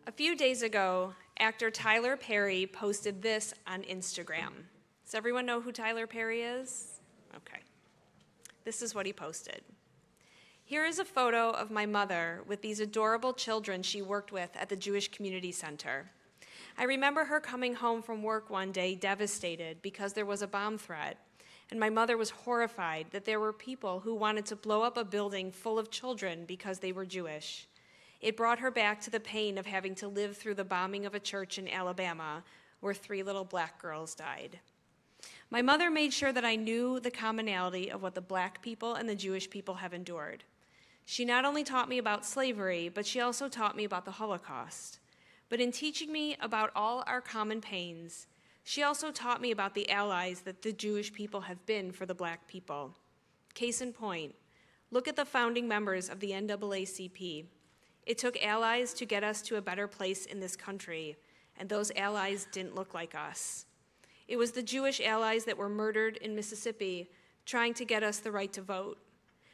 A few days ago, actor Tyler Perry posted this on Instagram. Does everyone know who Tyler Perry is? Okay. This is what he posted. Here is a photo of my mother with these adorable children she worked with at the Jewish Community Center. I remember her coming home from work one day devastated because there was a bomb threat, and my mother was horrified that there were people who wanted to blow up a building full of children because they were Jewish. It brought her back to the pain of having to live through the bombing of a church in Alabama where 3 little black girls died. My mother made sure that I knew the commonality of what the black people and the Jewish people have endured. She not only taught me about slavery, but she also taught me about the Holocaust. But in teaching me about all our common pains, she also taught me about the allies that the Jewish people have been for the black people. Case in point, look at the founding members of the NAACP. It took allies to get us to a better place in this country, and those allies didn't look like us. It was the Jewish allies that were murdered in Mississippi trying to get us the right to vote.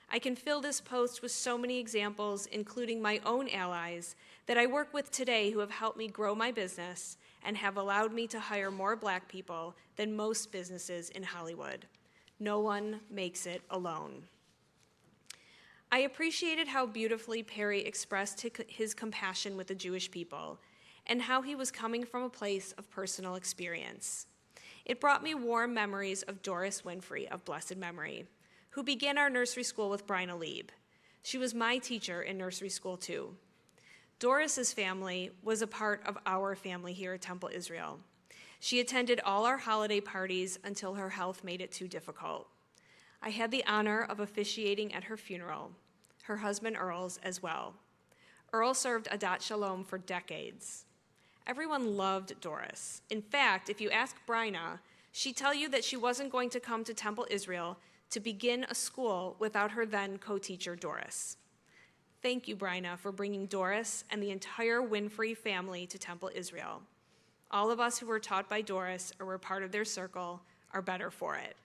I can fill this post with so many examples, including my own allies, that I work with today who have helped me grow my business and have allowed me to hire more black people than most businesses in Hollywood. No one makes it alone. I appreciated how beautifully Perry expressed his compassion with the Jewish people and how he was coming from a place of personal experience. It brought me warm memories of Doris Winfrey of blessed memory, who began our nursery school with Brian Alib. She was my teacher in nursery school too. Doris's family was a part of our family here at Temple Israel. She attended all our holiday parties until her health made it too difficult. I had the honor of officiating at her funeral, her husband Earl's as well. Earl served Adat Shalom for decades. Everyone loved Doris. In fact, if you ask Bryna, she'd tell you that she wasn't going to come to Temple Israel to begin a school without her then co-teacher Doris. Thank you, Bryna, for bringing Doris and the entire Winfrey family to Temple Israel. All of us who were taught by Doris or were part of their circle are better for it.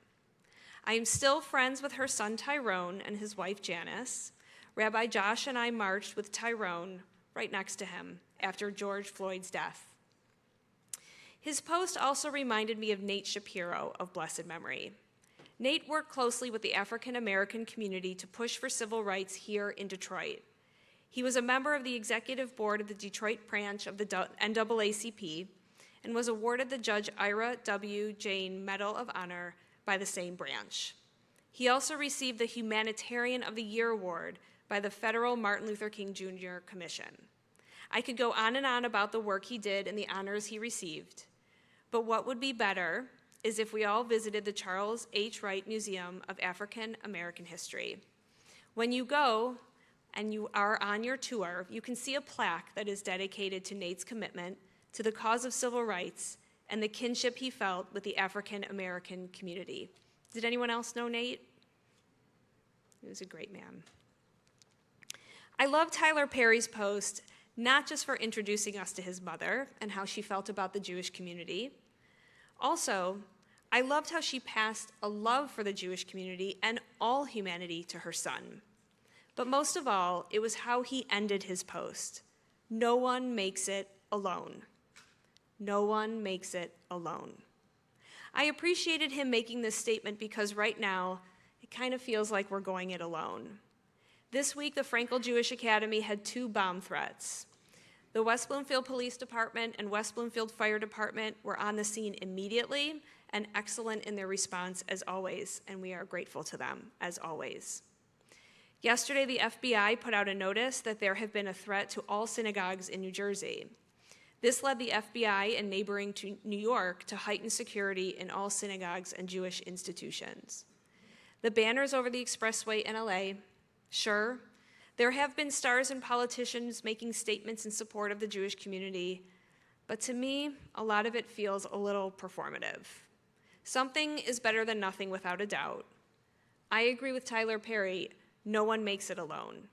I am still friends with her son Tyrone and his wife Janice. Rabbi Josh and I marched with Tyrone right next to him after George Floyd's death. His post also reminded me of Nate Shapiro of blessed memory. Nate worked closely with the African American community to push for civil rights here in Detroit. He was a member of the executive board of the Detroit branch of the NAACP and was awarded the Judge Ira W. Jane Medal of Honor by the same branch. He also received the Humanitarian of the Year Award by the Federal Martin Luther King Jr. Commission. I could go on and on about the work he did and the honors he received, but what would be better is if we all visited the Charles H. Wright Museum of African American History. When you go and you are on your tour, you can see a plaque that is dedicated to Nate's commitment to the cause of civil rights and the kinship he felt with the African American community. Did anyone else know Nate? He was a great man. I love Tyler Perry's post, not just for introducing us to his mother and how she felt about the Jewish community. Also, I loved how she passed a love for the Jewish community and all humanity to her son. But most of all, it was how he ended his post. No one makes it alone. No one makes it alone. I appreciated him making this statement because right now, it kind of feels like we're going it alone. This week, the Frankel Jewish Academy had 2 bomb threats. The West Bloomfield Police Department and West Bloomfield Fire Department were on the scene immediately and excellent in their response as always, and we are grateful to them as always. Yesterday, the FBI put out a notice that there have been a threat to all synagogues in New Jersey. This led the FBI and neighboring to New York to heighten security in all synagogues and Jewish institutions. The banners over the expressway in LA, sure, there have been stars and politicians making statements in support of the Jewish community, but to me, a lot of it feels a little performative. Something is better than nothing without a doubt. I agree with Tyler Perry, no one makes it alone.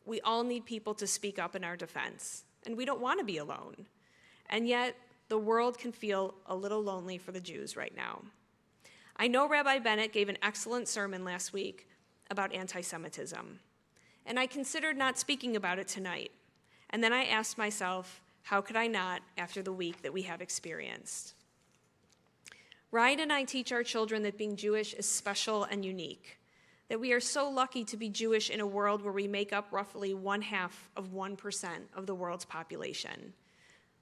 We all need people to speak up in our defense, and we don't want to be alone. And yet, the world can feel a little lonely for the Jews right now. I know Rabbi Bennett gave an excellent sermon last week about anti-Semitism, and I considered not speaking about it tonight. And then I asked myself, How could I not after the week that we have experienced? Ryan and I teach our children that being Jewish is special and unique, that we are so lucky to be Jewish in a world where we make up roughly 0.5% of the world's population.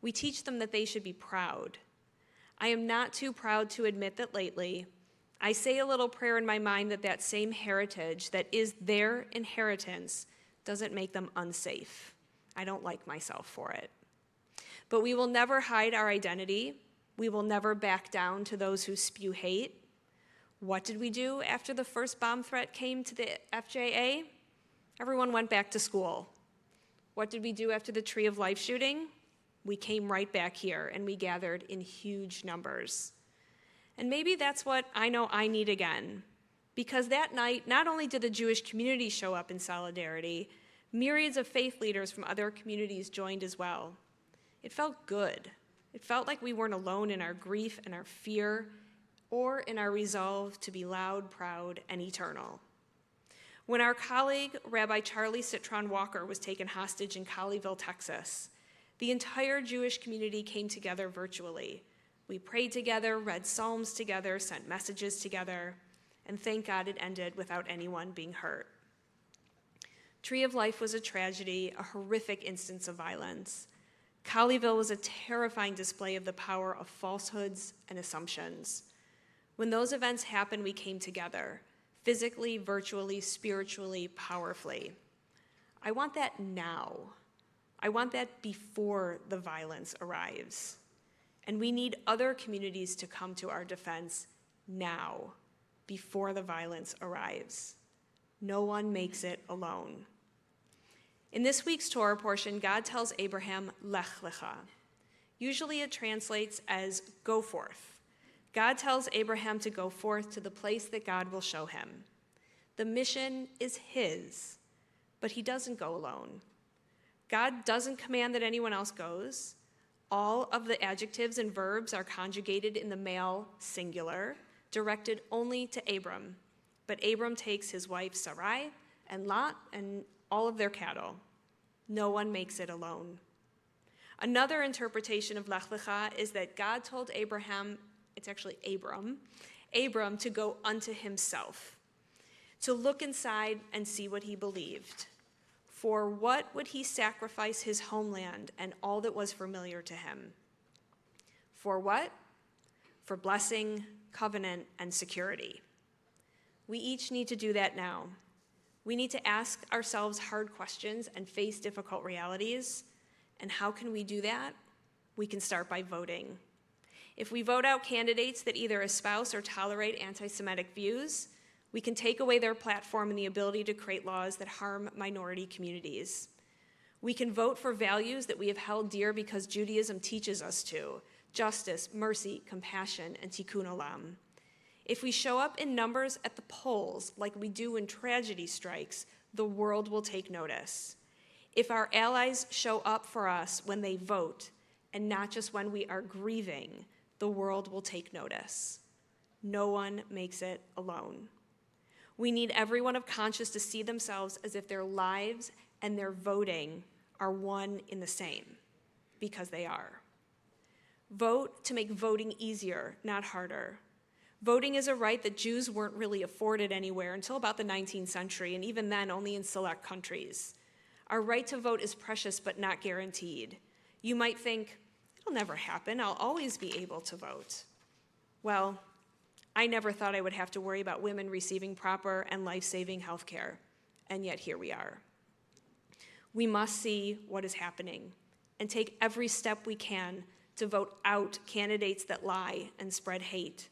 We teach them that they should be proud. I am not too proud to admit that lately, I say a little prayer in my mind that that same heritage that is their inheritance doesn't make them unsafe. I don't like myself for it. But we will never hide our identity. We will never back down to those who spew hate. What did we do after the first bomb threat came to the FJA? Everyone went back to school. What did we do after the Tree of Life shooting? We came right back here and we gathered in huge numbers. And maybe that's what I know I need again. Because that night, not only did the Jewish community show up in solidarity, myriads of faith leaders from other communities joined as well. It felt good. It felt like we weren't alone in our grief and our fear, or in our resolve to be loud, proud, and eternal. When our colleague, Rabbi Charlie Citron Walker, was taken hostage in Colleyville, Texas, the entire Jewish community came together virtually. We prayed together, read psalms together, sent messages together, and thank God it ended without anyone being hurt. Tree of Life was a tragedy, a horrific instance of violence. Colleyville was a terrifying display of the power of falsehoods and assumptions. When those events happened, we came together, physically, virtually, spiritually, powerfully. I want that now. I want that before the violence arrives. And we need other communities to come to our defense now, before the violence arrives. No one makes it alone. In this week's Torah portion, God tells Abraham, Lech Lecha. Usually it translates as go forth. God tells Abraham to go forth to the place that God will show him. The mission is his, but he doesn't go alone. God doesn't command that anyone else goes. All of the adjectives and verbs are conjugated in the male singular, directed only to Abram. But Abram takes his wife Sarai and Lot and all of their cattle. No one makes it alone. Another interpretation of Lech Lecha is that God told Abraham, it's actually Abram to go unto himself, to look inside and see what he believed. For what would he sacrifice his homeland and all that was familiar to him? For what? For blessing, covenant, and security. We each need to do that now. We need to ask ourselves hard questions and face difficult realities. And how can we do that? We can start by voting. If we vote out candidates that either espouse or tolerate anti-Semitic views, we can take away their platform and the ability to create laws that harm minority communities. We can vote for values that we have held dear because Judaism teaches us to: justice, mercy, compassion, and tikkun olam. If we show up in numbers at the polls like we do when tragedy strikes, the world will take notice. If our allies show up for us when they vote, and not just when we are grieving, the world will take notice. No one makes it alone. We need everyone of conscience to see themselves as if their lives and their voting are one in the same, because they are. Vote to make voting easier, not harder. Voting is a right that Jews weren't really afforded anywhere until about the 19th century, and even then only in select countries. Our right to vote is precious but not guaranteed. You might think, it'll never happen, I'll always be able to vote. Well, I never thought I would have to worry about women receiving proper and life-saving health care, and yet here we are. We must see what is happening and take every step we can to vote out candidates that lie and spread hate.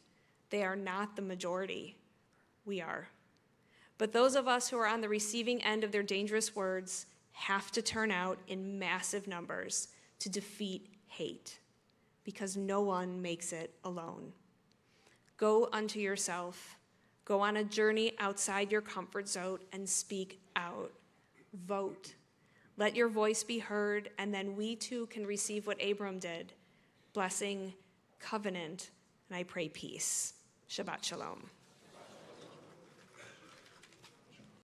They are not the majority. We are. But those of us who are on the receiving end of their dangerous words have to turn out in massive numbers to defeat hate, because no one makes it alone. Go unto yourself. Go on a journey outside your comfort zone and speak out. Vote. Let your voice be heard, and then we too can receive what Abram did: blessing, covenant, and I pray peace. Shabbat shalom.